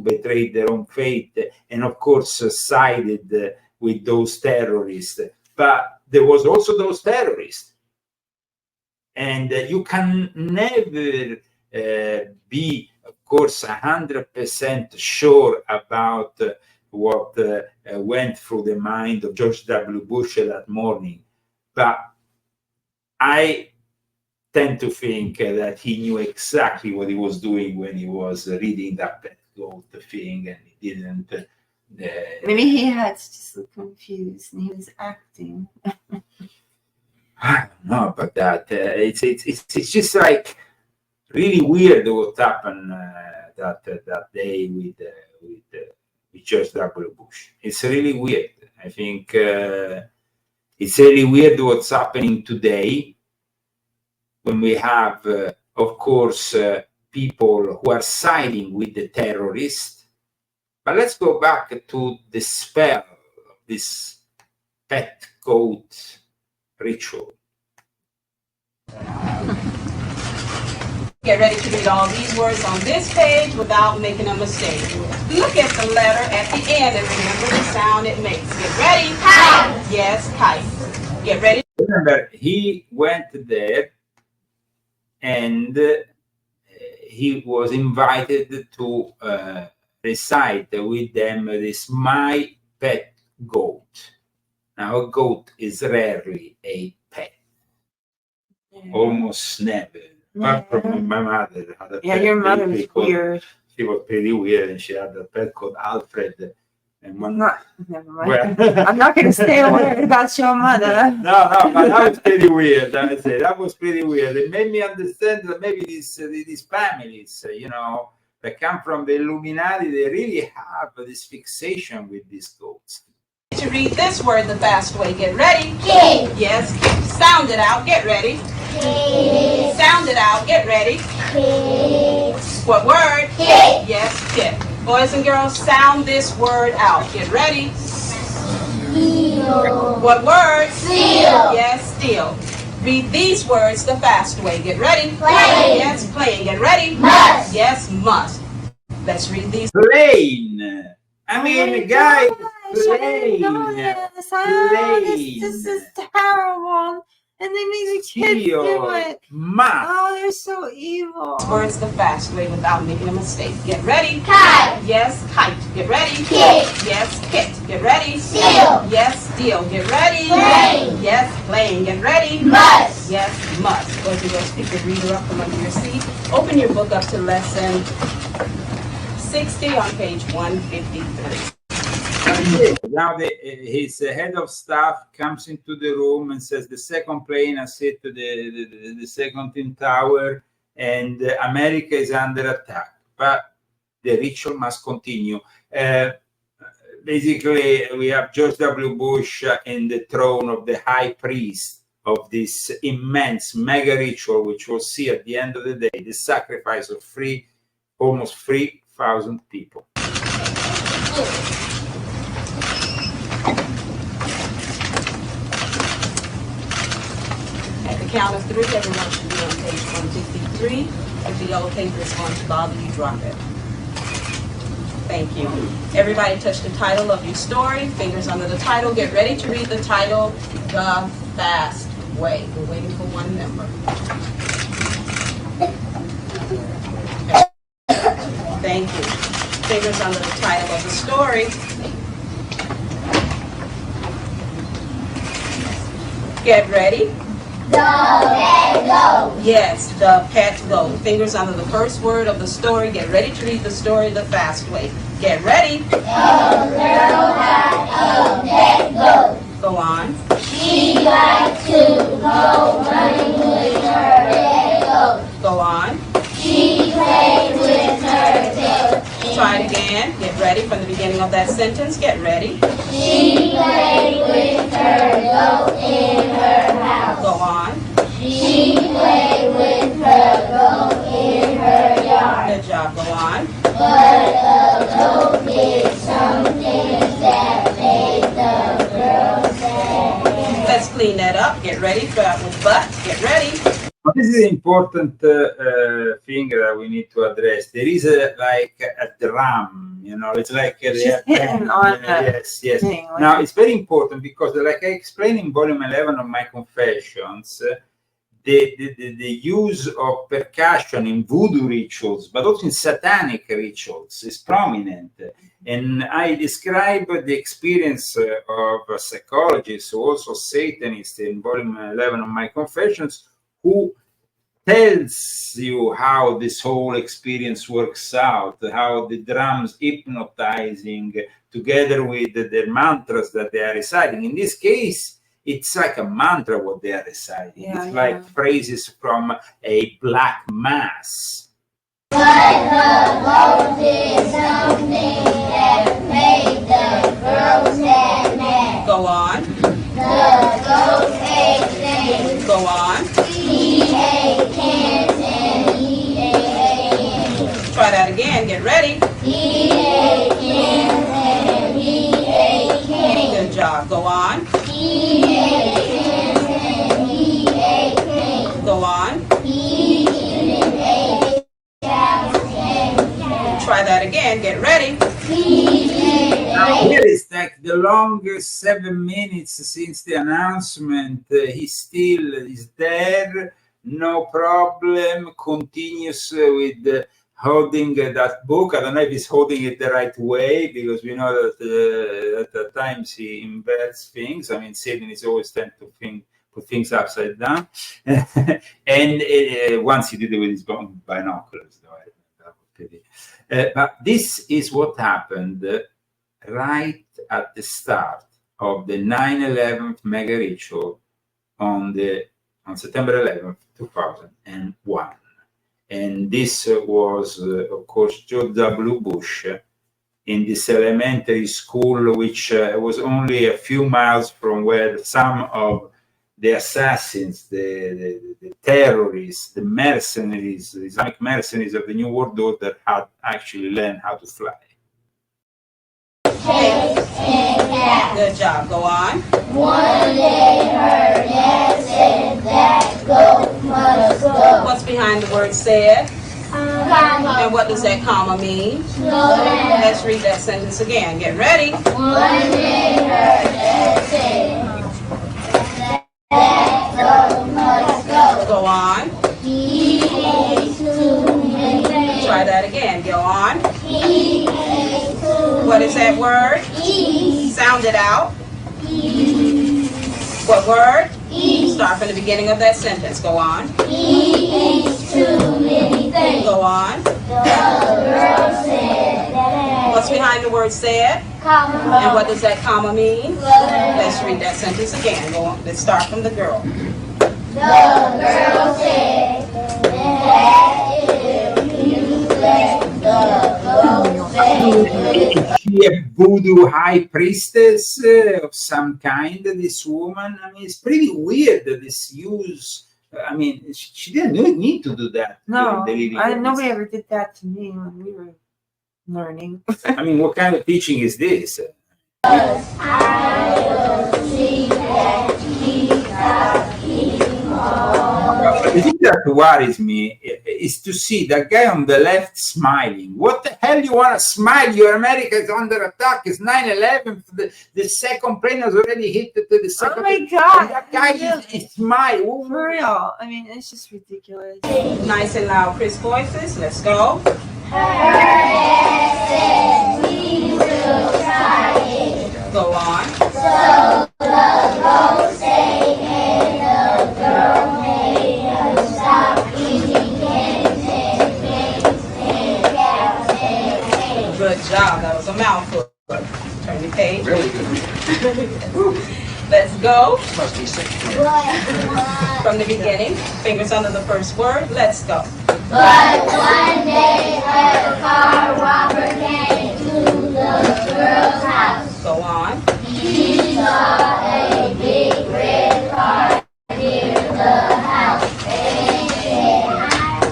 betray their own fate, and of course sided with those terrorists. But there was also those terrorists, and you can never be, of course, 100% sure about what went through the mind of George W. Bush that morning. But I tend to think that he knew exactly what he was doing when he was reading that pet goat thing, and he didn't. Maybe he had to just look confused and he was acting. I don't know about that. It's just like really weird what happened that day with George W. Bush. It's really weird. I think it's really weird what's happening today, when we have, of course, people who are siding with the terrorists. But let's go back to the spell of this pet goat ritual. Get ready to read all these words on this page without making a mistake. Look at the letter at the end and remember the sound it makes. Get ready. Kite. Yes, kite. Get ready. Remember, he went there and he was invited to recite with them this "My Pet Goat." Now, a goat is rarely a pet. Almost never. Apart from my mother. Your mother was weird. She was pretty weird, and she had a pet called Alfred. And never mind. I'm not going to stay worried about your mother. No, but that was pretty weird. I would say that was pretty weird. It made me understand that maybe these families, that come from the Illuminati, they really have this fixation with these goats. To read this word the fast way. Get ready. Kid. Yes. Sound it out. Get ready. Kid. Sound it out. Get ready. Kid. What word? Kid. Yes, kid. Boys and girls, sound this word out. Get ready. Seal. What word? Seal. Yes, steal. Read these words the fast way. Get ready. Plane. Yes, plane. Get ready. Must. Yes, must. Let's read these. Plane. I mean, the guy. Plane. This is terrible. And they make the kids do it. Oh, they're so evil. Words the fast way without making a mistake. Get ready. Kite. Yes, kite. Get ready. Kit. Yes, kit. Get ready. Seal. Yes, steal. Get ready. Plane. Yes, plane. Get ready. Must. Yes, must. Boys and girls, pick your reader up from under your seat. Open your book up to lesson 60 on page 153. Now his head of staff comes into the room and says, the second plane has hit the second in tower, and America is under attack. But the ritual must continue. Basically, we have George W. Bush in the throne of the high priest of this immense mega ritual, which will see at the end of the day the sacrifice of almost 3,000 people. Count of three, everyone should be on page 153. If the yellow paper is going to bother you, drop it. Thank you. Everybody touch the title of your story. Fingers under the title. Get ready to read the title, The Fast Way. We're waiting for one member. Thank you. Fingers under the title of the story. Get ready. The pet goat. Yes, the pet goat. Fingers under the first word of the story. Get ready to read the story the fast way. Get ready. A girl had a pet goat. Go on. She liked to go running with her pet goat. Go on. She played with her tail. Try it again. Get ready from the beginning of that sentence. Get ready. She played with her goat in her house. Go on. She played with her goat in her yard. Good job. Go on. But the goat did something that made the girl sad. Let's clean that up. Get ready. Start with but. Get ready. This is an important thing that we need to address. There is like a drum You know, it's like She's hitting on yes. thing, like Now it's very important because, like I explained in volume 11 of my Confessions, the use of percussion in voodoo rituals, but also in satanic rituals, is prominent. And I describe the experience of a psychologist, who also Satanist, in volume 11 of my Confessions, who tells you how this whole experience works out, how the drums hypnotizing together with their mantras that they are reciting. In this case, it's like a mantra what they are reciting. It's like phrases from a black mass. But the ghost is something that made the girls get mad. Go on. The ghost ate things. Go on. He ate cans and he ate. Try that again. Get ready. He ate cans and he ate cans. Good job. Go on. He ate cans and he ate cans. Go on. He ate cows and cows. Try that again. Get ready. Now here is like the longest 7 minutes since the announcement. He still is there, no problem, continues with holding that book. I don't know if he's holding it the right way, because we know that at times he inverts things. I mean, Satan is always tend to put things upside down. And once he did it with his binoculars. But this is what happened right at the start of the 9/11 mega ritual on September 11th, 2001. And this was, of course, George W. Bush in this elementary school, which was only a few miles from where some of the assassins, the terrorists, the mercenaries, the Islamic mercenaries of the New World Order had actually learned how to fly. Good job. Go on. One day her dad said that goat must go. What's behind the word said? And what does that comma mean? Let's read that sentence again. Get ready. One day her dad said that goat must go. Go on. He ate too many things. Try that again. Go on. He ate too What is that word? Eat. Sound it out. Eat. What word? Eat. Start from the beginning of that sentence. Go on. He ate too many things. Go on. The girl said that. What's behind the word said? Comma. And what does that comma mean? Let's read that sentence again. Go on. Let's start from the girl. The girl said that if you let the goat say. Is she a voodoo high priestess of some kind, this woman? I mean, it's pretty weird that this use. I mean, she didn't need to do that. No, during the reading. nobody ever did that to me when we were learning. I mean, what kind of teaching is this? I will see that he got eating all. The thing that worries me is to see that guy on the left smiling. What the hell you want to smile? Your America is under attack. It's 9/11. The second plane has already hit the second. Oh my God. And that guy is smiling. For real. I mean, it's just ridiculous. Nice and loud, crisp voices. Let's go. Her dad said we will try it. Go on. So the ghost ate and the girl made him stop eating cans and pigs and cows and pigs. Good job. That was a mouthful. Turn the page. Really good. Let's go Must be sick. from the beginning. Fingers under the first word. Let's go. But one day a car robber came to the girl's house. Go on. He saw a big red car near the house and said,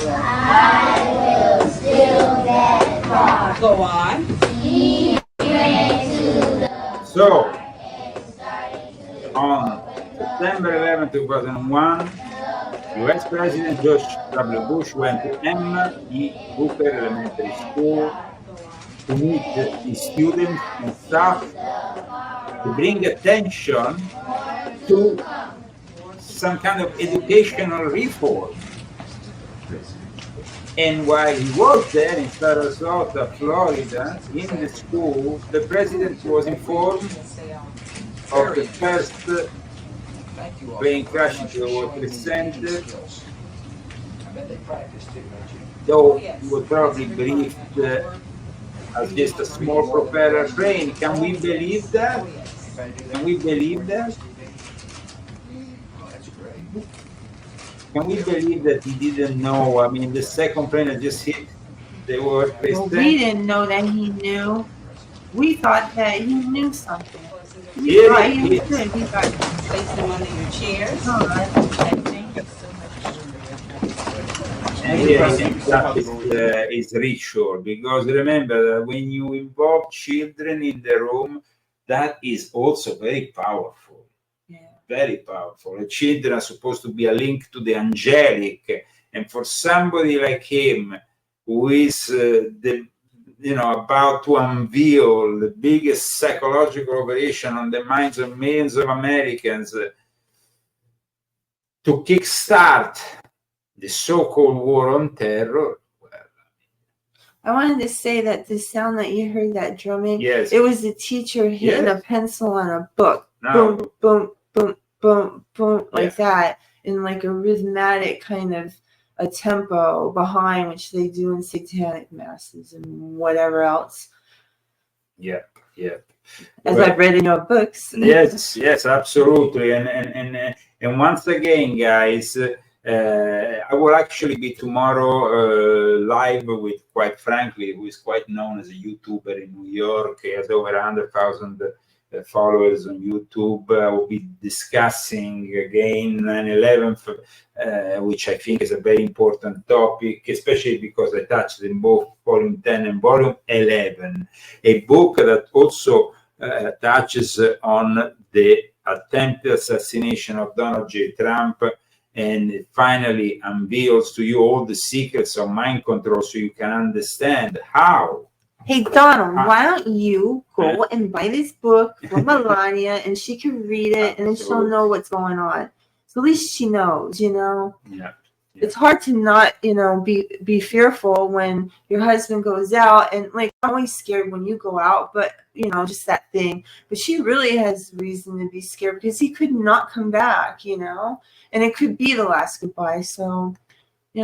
I will steal that car. Go on. He ran to the So, car and started to on September 11, 2001, U.S. President George W. Bush went to M.E. Booker Elementary School to meet the students and staff to bring attention to some kind of educational reform. And while he was there in Sarasota, Florida, in the school, the president was informed of the first plane crash into the World Trade Center, though he was probably briefed as just a small propeller plane. Can we believe that? Can we believe that? Can we believe that he didn't know? I mean, the second plane had just hit the World Trade Center. We didn't know that he knew. We thought that he knew something. He thought he did. was good. We thought, Place them under your chairs. oh, And thank you so much. And yeah, I think that is ritual, because remember that when you involve children in the room, that is also very powerful. yeah. Very powerful. The children are supposed to be a link to the angelic, and for somebody like him, who is about to unveil the biggest psychological operation on the minds of millions of Americans, to kickstart the so-called war on terror. I wanted to say that the sound that you heard, that drumming, Yes. it was the teacher hitting a pencil on a book. No. Boom, boom, boom, boom, boom, like that, in like a rhythmic kind of a tempo behind, which they do in satanic masses and whatever else. Yeah. As I've read in your books. Yes, absolutely. And once again, guys, I will actually be tomorrow live with, quite frankly, who is quite known as a YouTuber in New York. He has over 100,000 followers on YouTube. I will be discussing again 9/11, which I think is a very important topic, especially because I touched in both volume 10 and volume 11, a book that also touches on the attempted assassination of Donald J. Trump, and it finally unveils to you all the secrets of mind control, so you can understand how. Hey, Donald, why don't you go and buy this book for Melania, and she can read it, and then she'll know what's going on. So at least she knows, Yeah. It's hard to not, be fearful when your husband goes out, and like, I'm always scared when you go out, but just that thing. But she really has reason to be scared because he could not come back, and it could be the last goodbye. So,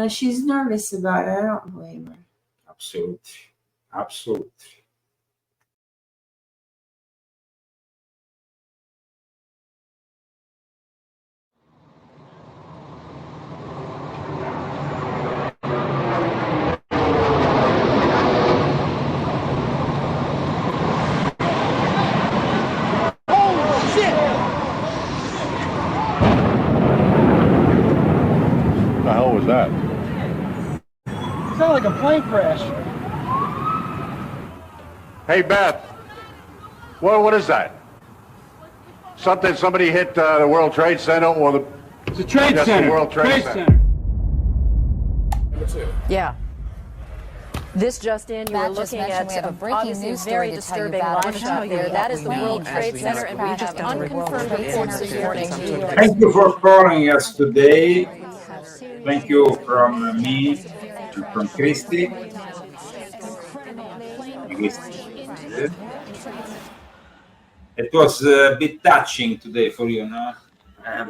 she's nervous about it. I don't blame her. Absolutely. What the hell was that? Sounded like a plane crash. Hey, Beth. What is that? Somebody hit the World Trade Center, or the... It's a trade That's center. the World Trade Center. Yeah. This just in, you were Matt just looking mentioned at we have a breaking obviously news very story to tell you disturbing about. live shot there. That is the World Trade Center, and we have unconfirmed reports this morning. Thank you for calling us today. Thank you from me and from Christy. It was a bit touching today for you, no?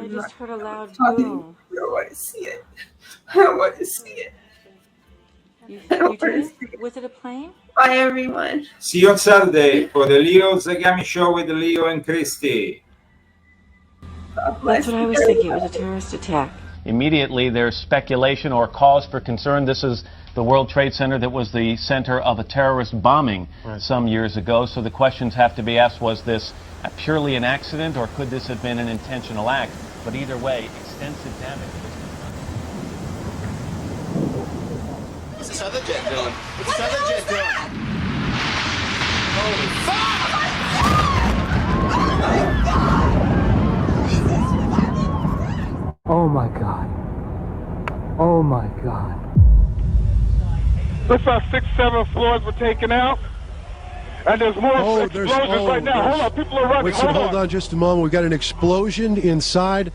We just heard a loud talking. boom. I don't want to see it. I don't want to see it. You don't did? want to see Was it a plane? Bye, everyone. See you on Saturday for the Leo Zagami Show with Leo and Christy. God bless That's what I was you. thinking. It was a terrorist attack. Immediately, there's speculation or cause for concern. This is the World Trade Center that was the center of a terrorist bombing some years ago. So the questions have to be asked, was this purely an accident, or could this have been an intentional act? But either way, extensive damage. What's this other jet doing? What's this other jet doing? Holy fuck! Oh my God. Oh my God. Looks like 6, 7 floors were taken out. and there's more explosions right now. Hold on, people are running. Wait, hold on just a moment. We've got an explosion inside.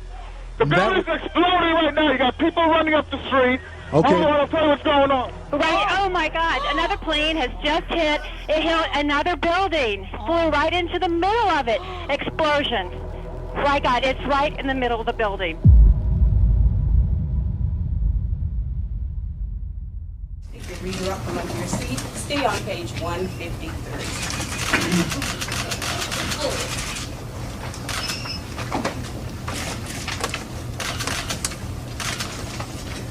The building's exploding right now. You got people running up the street. Okay. Hold on, I'll tell you what's going on. Right, oh my God, another plane has just hit. It hit another building. Flew right into the middle of it. Explosion. My God, it's right in the middle of the building. Take your reader up from under your seat. Stay on page 153.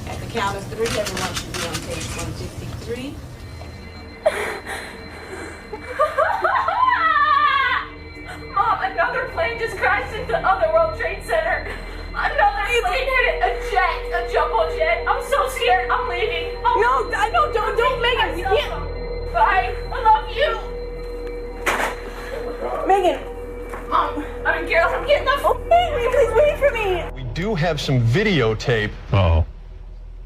At the count of 3, everyone should be on page 153. Mom, another plane just crashed into the other World Trade Center. Another plane hit a jet, a jumbo jet. I'm so scared. I'm leaving. No, I know. Don't, Megan. You can't. Bye. I love you. Megan. Mom, I'm in Carol. I'm getting up. Oh, Megan, please wait for me. We do have some videotape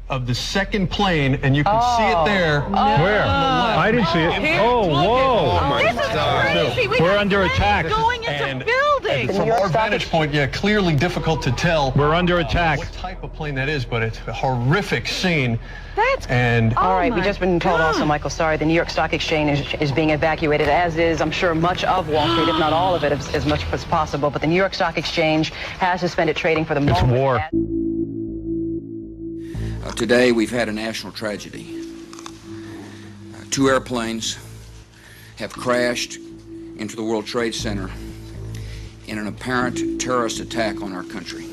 of the second plane, and you can see it there. Where? I didn't see it. Oh, whoa. Oh my This is crazy. We're under attack. Going into buildings. From our vantage point, yeah, clearly difficult to tell. We're under attack. What type of plane that is, but it's a horrific scene. That's and all right, we've just been told also, Michael, sorry, the New York Stock Exchange is being evacuated, as is, I'm sure, much of Wall Street, if not all of it, as much as possible. But the New York Stock Exchange has suspended trading for the moment. It's war. Today, we've had a national tragedy. 2 airplanes have crashed into the World Trade Center in an apparent terrorist attack on our country.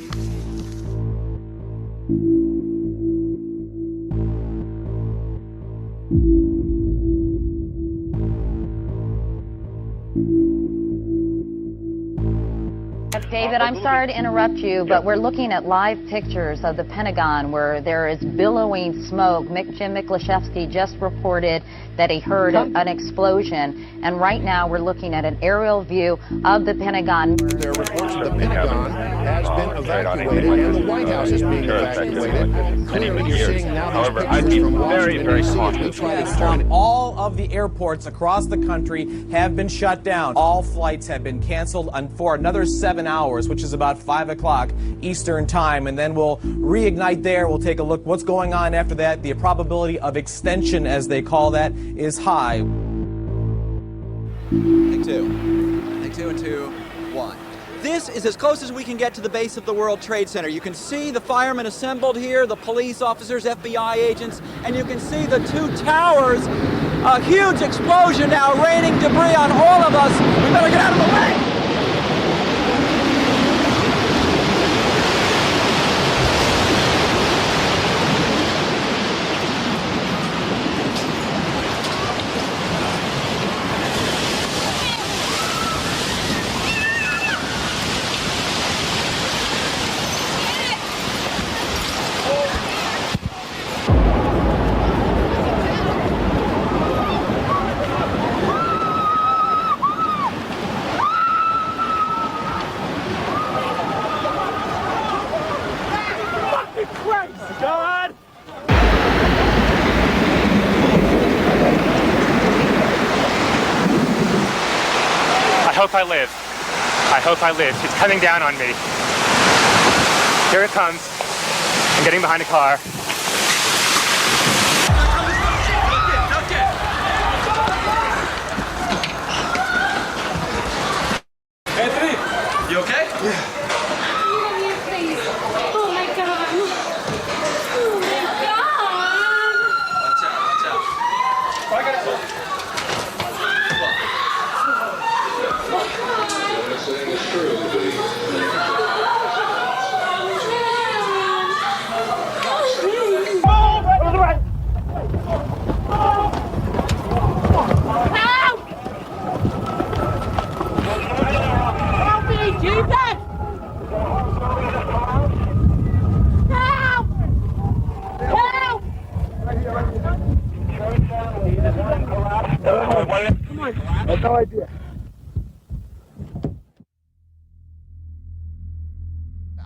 David, I'm sorry to interrupt you, but we're looking at live pictures of the Pentagon where there is billowing smoke. Jim Miklashevsky just reported that he heard an explosion, and right now we're looking at an aerial view of the Pentagon. There are reports that the Pentagon has been evacuated and the White House is being evacuated. Clearly, you're seeing now these pictures from Washington, D.C. All of the airports across the country have been shut down. All flights have been canceled for another 7 hours, which is about 5 o'clock Eastern time, and then we'll reignite there. We'll take a look what's going on after that. The probability of extension, as they call that, is high. Take 2. Take 2 and 2, 1. This is as close as we can get to the base of the World Trade Center. You can see the firemen assembled here, the police officers, FBI agents, and you can see the 2 towers. A huge explosion now, raining debris on all of us. We better get out of the way. I hope I live. It's coming down on me. Here it comes. I'm getting behind a car. Anthony, you okay? Yeah. Oh my God. Oh my God. Watch out, watch out. Oh, I got it. No idea.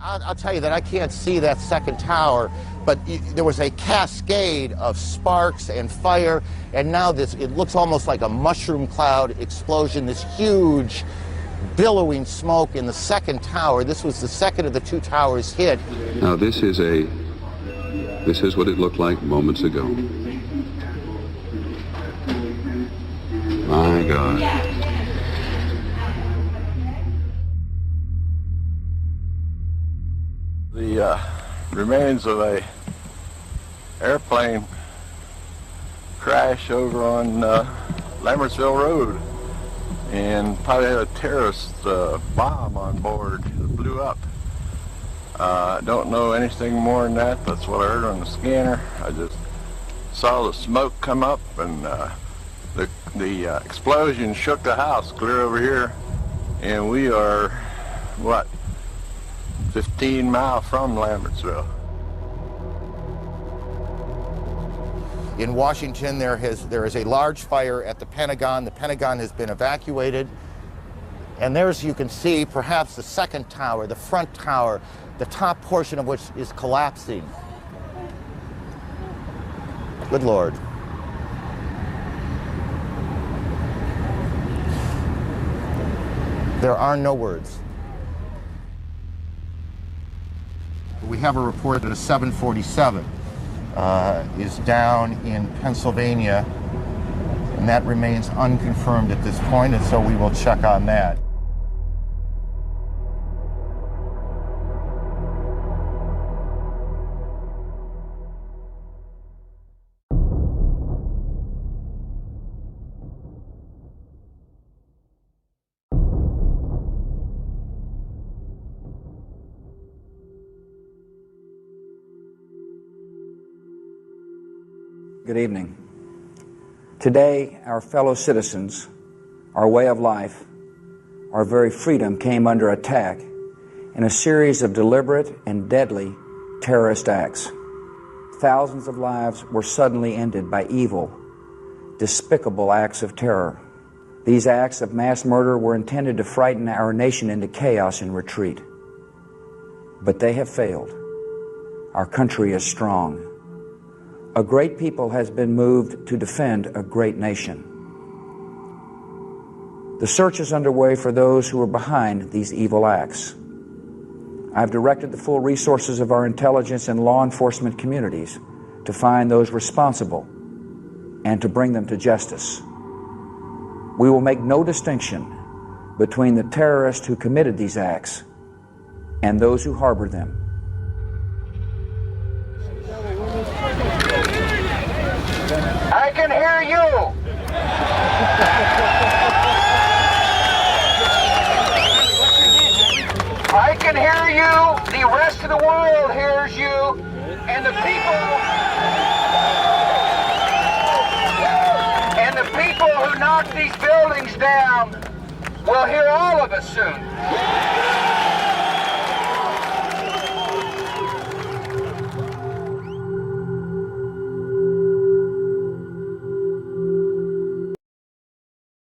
I'll tell you that I can't see that second tower, but there was a cascade of sparks and fire, and now it looks almost like a mushroom cloud explosion, this huge billowing smoke in the second tower. This was the second of the two towers hit. Now this is what it looked like moments ago. My God. The remains of a airplane crash over on Lambertsville Road, and probably had a terrorist bomb on board that blew up. Don't know anything more than that. That's what I heard on the scanner. I just saw the smoke come up, and the explosion shook the house clear over here, and we are, what, 15 miles from Lambertsville. In Washington, there is a large fire at the Pentagon. The Pentagon has been evacuated. And there's, you can see, perhaps the second tower, the front tower, the top portion of which is collapsing. Good Lord. There are no words. We have a report that a 747 is down in Pennsylvania, and that remains unconfirmed at this point, and so we will check on that. Good evening. Today, our fellow citizens, our way of life, our very freedom came under attack in a series of deliberate and deadly terrorist acts. Thousands of lives were suddenly ended by evil, despicable acts of terror. These acts of mass murder were intended to frighten our nation into chaos and retreat. But they have failed. Our country is strong. A great people has been moved to defend a great nation. The search is underway for those who are behind these evil acts. I've directed the full resources of our intelligence and law enforcement communities to find those responsible and to bring them to justice. We will make no distinction between the terrorists who committed these acts and those who harbor them. I can hear you. I can hear you. The rest of the world hears you. And the people who knocked these buildings down will hear all of us soon.